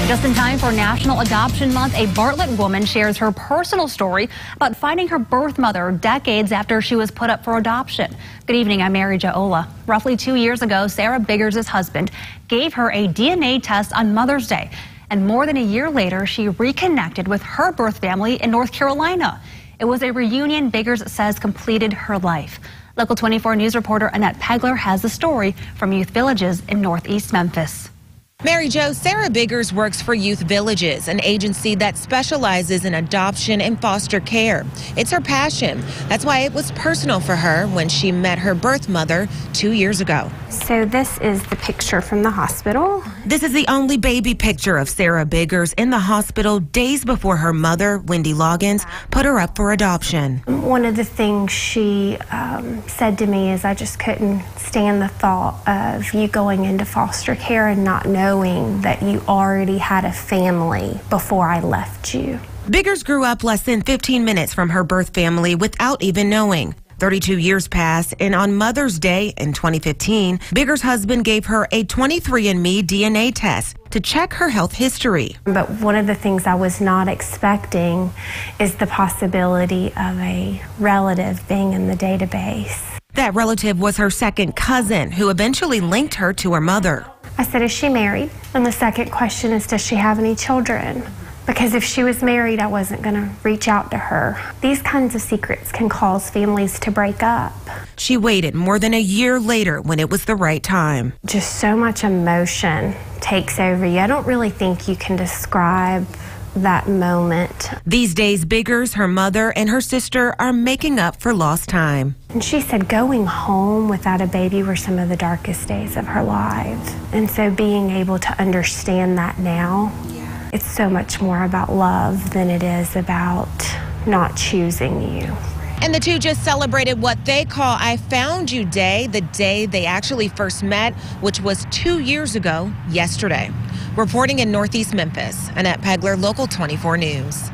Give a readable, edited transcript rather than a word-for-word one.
Just in time for National Adoption Month, a Bartlett woman shares her personal story about finding her birth mother decades after she was put up for adoption. Good evening, I'm Mary Jo Ola. Roughly 2 years ago, Sarah Biggers' husband gave her a DNA test on Mother's Day. And more than a year later, she reconnected with her birth family in North Carolina. It was a reunion Biggers says completed her life. Local 24 News reporter Annette Pegler has the story from Youth Villages in Northeast Memphis. Mary Jo, Sarah Biggers works for Youth Villages, an agency that specializes in adoption and foster care. It's her passion. That's why it was personal for her when she met her birth mother 2 years ago. So this is the picture from the hospital. This is the only baby picture of Sarah Biggers in the hospital days before her mother, Wendy Loggins, put her up for adoption. One of the things she said to me is, I just couldn't stand the thought of you going into foster care and not knowing that you already had a family before I left you. Biggers grew up less than 15 minutes from her birth family without even knowing. 32 years passed, and on Mother's Day in 2015, Biggers' husband gave her a 23andMe DNA test to check her health history. But one of the things I was not expecting is the possibility of a relative being in the database. That relative was her second cousin, who eventually linked her to her mother. I said, is she married? And the second question is, does she have any children? Because if she was married, I wasn't going to reach out to her. These kinds of secrets can cause families to break up. She waited more than a year later when it was the right time. Just so much emotion takes over you. I don't really think you can describe that moment. These days, Biggers, her mother, and her sister are making up for lost time. And she said going home without a baby were some of the darkest days of her life. And so being able to understand that now, it's so much more about love than it is about not choosing you. And the two just celebrated what they call I Found You Day, the day they actually first met, which was 2 years ago yesterday. Reporting in Northeast Memphis, Annette Pegler, Local 24 News.